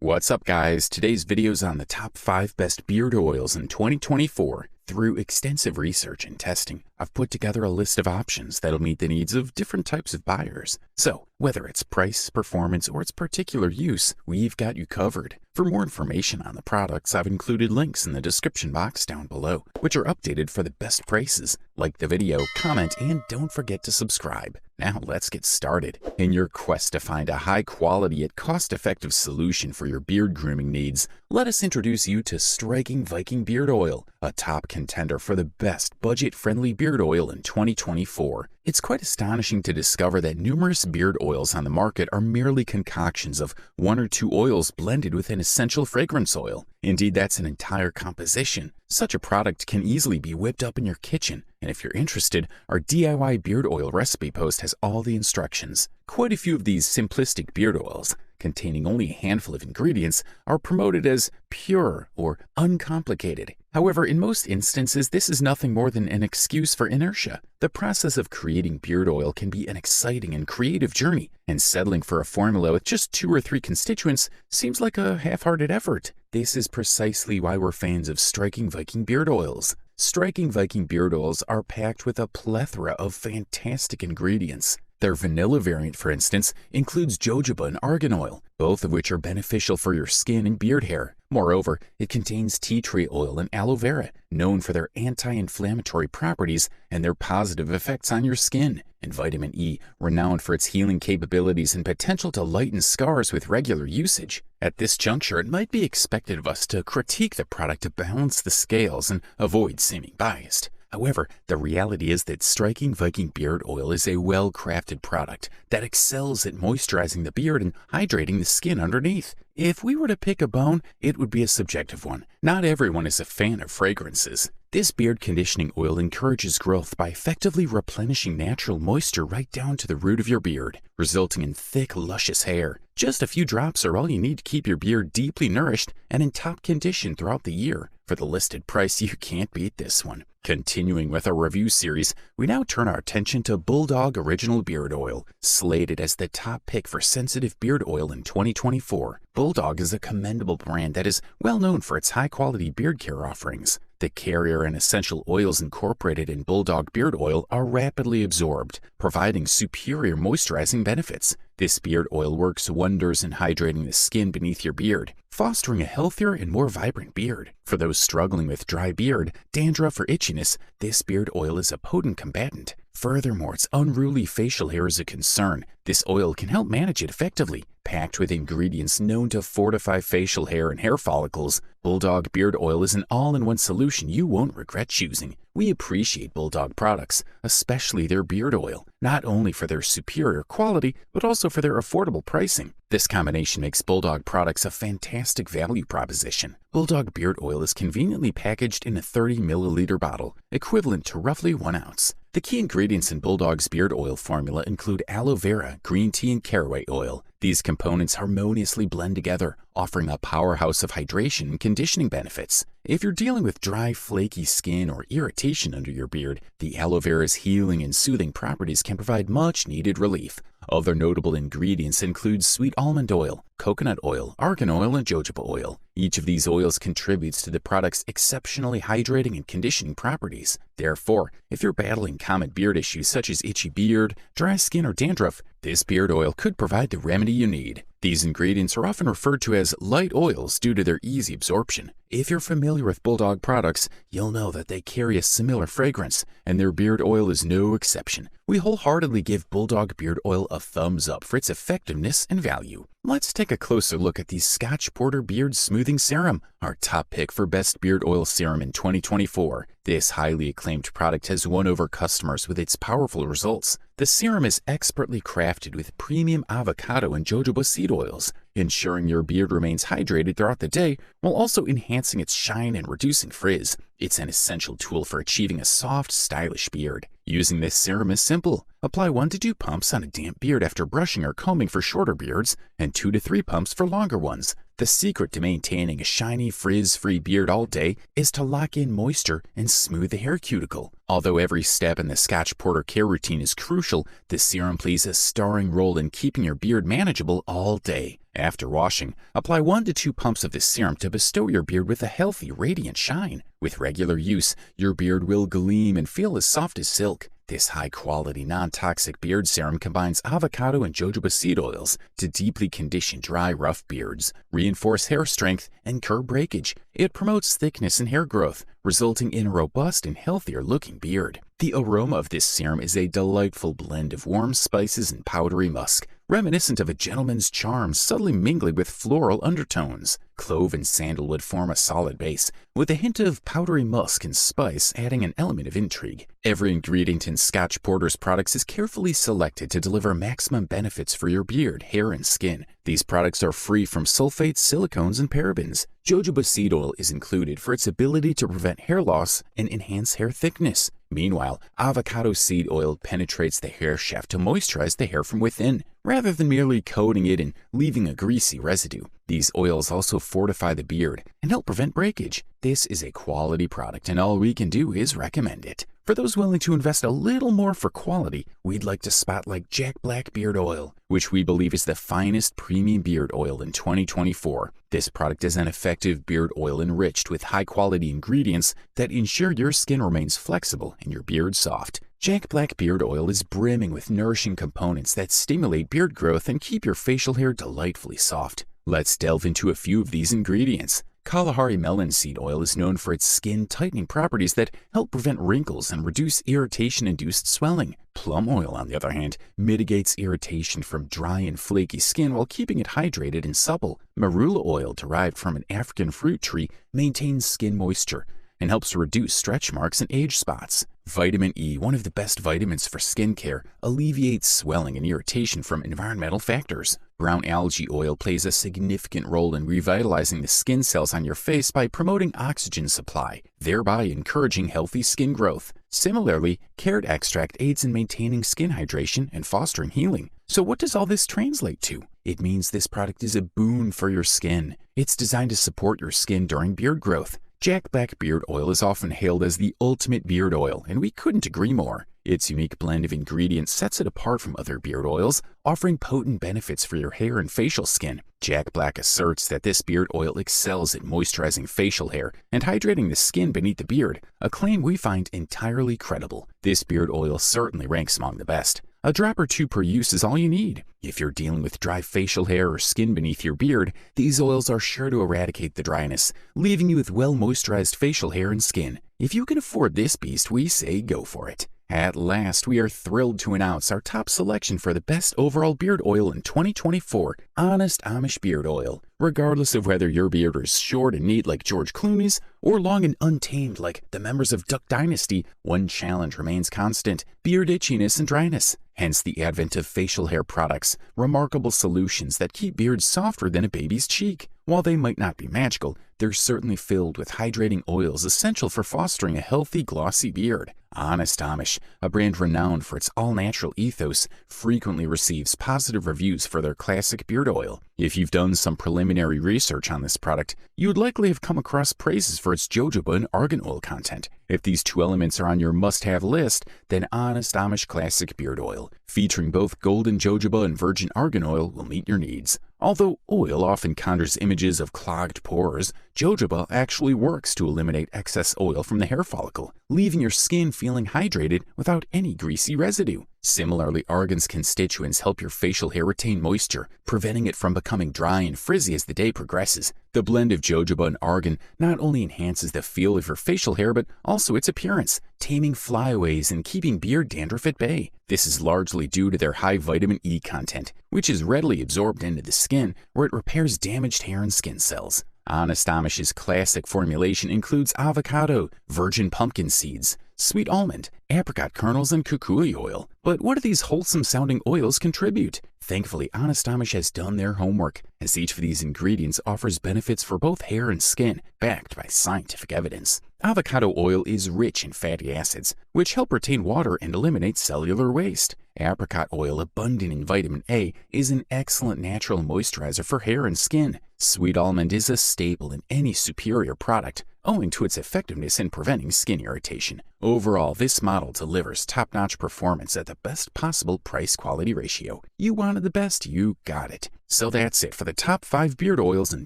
What's up, guys? Today's video is on the top 5 best beard oils in 2024. Through extensive research and testing, I've put together a list of options that'll meet the needs of different types of buyers. So, whether it's price, performance, or its particular use, we've got you covered. For more information on the products, I've included links in the description box down below, which are updated for the best prices. Like the video, comment, and don't forget to subscribe. Now let's get started. In your quest to find a high-quality yet cost-effective solution for your beard grooming needs, let us introduce you to Striking Viking Beard Oil, a top contender for the best budget-friendly beard oil in 2024. It's quite astonishing to discover that numerous beard oils on the market are merely concoctions of 1 or 2 oils blended with an essential fragrance oil. Indeed, that's an entire composition. Such a product can easily be whipped up in your kitchen, and if you're interested, our DIY beard oil recipe post has all the instructions. Quite a few of these simplistic beard oils, containing only a handful of ingredients, are promoted as pure or uncomplicated. However, in most instances, this is nothing more than an excuse for inertia. The process of creating beard oil can be an exciting and creative journey, and settling for a formula with just 2 or 3 constituents seems like a half-hearted effort. This is precisely why we're fans of Striking Viking beard oils. Striking Viking beard oils are packed with a plethora of fantastic ingredients. Their vanilla variant, for instance, includes jojoba and argan oil, both of which are beneficial for your skin and beard hair. Moreover, it contains tea tree oil and aloe vera, known for their anti-inflammatory properties and their positive effects on your skin, and vitamin E, renowned for its healing capabilities and potential to lighten scars with regular usage. At this juncture, it might be expected of us to critique the product to balance the scales and avoid seeming biased. However, the reality is that Striking Viking Beard Oil is a well-crafted product that excels at moisturizing the beard and hydrating the skin underneath. If we were to pick a bone, it would be a subjective one. Not everyone is a fan of fragrances. This beard conditioning oil encourages growth by effectively replenishing natural moisture right down to the root of your beard, resulting in thick, luscious hair. Just a few drops are all you need to keep your beard deeply nourished and in top condition throughout the year. For the listed price, you can't beat this one. Continuing with our review series, we now turn our attention to Bulldog Original Beard Oil, slated as the top pick for sensitive beard oil in 2024. Bulldog is a commendable brand that is well known for its high-quality beard care offerings. The carrier and essential oils incorporated in Bulldog Beard Oil are rapidly absorbed, providing superior moisturizing benefits. This beard oil works wonders in hydrating the skin beneath your beard, fostering a healthier and more vibrant beard. For those struggling with dry beard, dandruff, or itchiness, this beard oil is a potent combatant. Furthermore, its unruly facial hair is a concern. This oil can help manage it effectively. Packed with ingredients known to fortify facial hair and hair follicles, Bulldog Beard Oil is an all-in-one solution you won't regret choosing. We appreciate Bulldog products, especially their beard oil, not only for their superior quality, but also for their affordable pricing. This combination makes Bulldog products a fantastic value proposition. Bulldog Beard Oil is conveniently packaged in a 30-milliliter bottle, equivalent to roughly 1 ounce. The key ingredients in Bulldog's beard oil formula include aloe vera, green tea, and caraway oil. These components harmoniously blend together, offering a powerhouse of hydration and conditioning benefits. If you're dealing with dry, flaky skin or irritation under your beard, the aloe vera's healing and soothing properties can provide much-needed relief. Other notable ingredients include sweet almond oil, coconut oil, argan oil, and jojoba oil. Each of these oils contributes to the product's exceptionally hydrating and conditioning properties. Therefore, if you're battling common beard issues such as itchy beard, dry skin, or dandruff, this beard oil could provide the remedy you need. These ingredients are often referred to as light oils due to their easy absorption. If you're familiar with Bulldog products, you'll know that they carry a similar fragrance, and their beard oil is no exception. We wholeheartedly give Bulldog Beard Oil a thumbs up for its effectiveness and value. Let's take a closer look at the Scotch Porter Beard Smoothing Serum, our top pick for best beard oil serum in 2024. This highly acclaimed product has won over customers with its powerful results. The serum is expertly crafted with premium avocado and jojoba seed oils, ensuring your beard remains hydrated throughout the day while also enhancing its shine and reducing frizz. It's an essential tool for achieving a soft, stylish beard. Using this serum is simple. Apply 1 to 2 pumps on a damp beard after brushing or combing for shorter beards, and 2 to 3 pumps for longer ones. The secret to maintaining a shiny, frizz-free beard all day is to lock in moisture and smooth the hair cuticle. Although every step in the Scotch Porter care routine is crucial, the serum plays a starring role in keeping your beard manageable all day. After washing, apply 1 to 2 pumps of this serum to bestow your beard with a healthy, radiant shine. With regular use, your beard will gleam and feel as soft as silk. This high-quality, non-toxic beard serum combines avocado and jojoba seed oils to deeply condition dry, rough beards, reinforce hair strength, and curb breakage. It promotes thickness and hair growth, resulting in a robust and healthier-looking beard. The aroma of this serum is a delightful blend of warm spices and powdery musk, reminiscent of a gentleman's charm subtly mingling with floral undertones. Clove and sandalwood form a solid base, with a hint of powdery musk and spice adding an element of intrigue. Every ingredient in Scotch Porter's products is carefully selected to deliver maximum benefits for your beard, hair, and skin. These products are free from sulfates, silicones, and parabens. Jojoba seed oil is included for its ability to prevent hair loss and enhance hair thickness. Meanwhile, avocado seed oil penetrates the hair shaft to moisturize the hair from within, rather than merely coating it and leaving a greasy residue. These oils also fortify the beard and help prevent breakage. This is a quality product, and all we can do is recommend it. For those willing to invest a little more for quality, we'd like to spotlight Jack Black Beard Oil, which we believe is the finest premium beard oil in 2024. This product is an effective beard oil enriched with high-quality ingredients that ensure your skin remains flexible and your beard soft. Jack Black Beard Oil is brimming with nourishing components that stimulate beard growth and keep your facial hair delightfully soft. Let's delve into a few of these ingredients. Kalahari melon seed oil is known for its skin-tightening properties that help prevent wrinkles and reduce irritation-induced swelling. Plum oil, on the other hand, mitigates irritation from dry and flaky skin while keeping it hydrated and supple. Marula oil, derived from an African fruit tree, maintains skin moisture and helps reduce stretch marks and age spots. Vitamin E, one of the best vitamins for skincare, alleviates swelling and irritation from environmental factors. Brown algae oil plays a significant role in revitalizing the skin cells on your face by promoting oxygen supply, thereby encouraging healthy skin growth. Similarly, carrot extract aids in maintaining skin hydration and fostering healing. So what does all this translate to? It means this product is a boon for your skin. It's designed to support your skin during beard growth. Jack Black Beard Oil is often hailed as the ultimate beard oil, and we couldn't agree more. Its unique blend of ingredients sets it apart from other beard oils, offering potent benefits for your hair and facial skin. Jack Black asserts that this beard oil excels at moisturizing facial hair and hydrating the skin beneath the beard, a claim we find entirely credible. This beard oil certainly ranks among the best. A drop or two per use is all you need. If you're dealing with dry facial hair or skin beneath your beard, these oils are sure to eradicate the dryness, leaving you with well-moisturized facial hair and skin. If you can afford this beast, we say go for it. At last, we are thrilled to announce our top selection for the best overall beard oil in 2024, Honest Amish Beard Oil. Regardless of whether your beard is short and neat like George Clooney's, or long and untamed like the members of Duck Dynasty, one challenge remains constant: beard itchiness and dryness. Hence the advent of facial hair products, remarkable solutions that keep beards softer than a baby's cheek. While they might not be magical, they're certainly filled with hydrating oils essential for fostering a healthy, glossy beard. Honest Amish, a brand renowned for its all-natural ethos, frequently receives positive reviews for their classic beard oil. If you've done some preliminary research on this product, you would likely have come across praises for its jojoba and argan oil content. If these two elements are on your must-have list, then Honest Amish Classic Beard Oil, featuring both golden jojoba and virgin argan oil, will meet your needs. Although oil often conjures images of clogged pores, jojoba actually works to eliminate excess oil from the hair follicle, leaving your skin feeling hydrated without any greasy residue. Similarly, argan's constituents help your facial hair retain moisture, preventing it from becoming dry and frizzy as the day progresses. The blend of jojoba and argan not only enhances the feel of your facial hair, but also its appearance, taming flyaways and keeping beard dandruff at bay. This is largely due to their high vitamin E content, which is readily absorbed into the skin, where it repairs damaged hair and skin cells. Honest Amish's classic formulation includes avocado, virgin pumpkin seeds, sweet almond, apricot kernels, and kukui oil. But what do these wholesome-sounding oils contribute? Thankfully, Honest Amish has done their homework, as each of these ingredients offers benefits for both hair and skin, backed by scientific evidence. Avocado oil is rich in fatty acids, which help retain water and eliminate cellular waste. Apricot oil, abundant in vitamin A, is an excellent natural moisturizer for hair and skin. Sweet almond is a staple in any superior product, owing to its effectiveness in preventing skin irritation. Overall, this model delivers top-notch performance at the best possible price-quality ratio. You wanted the best, you got it. So that's it for the top 5 beard oils in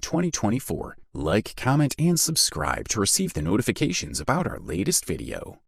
2024. Like, comment, and subscribe to receive the notifications about our latest video.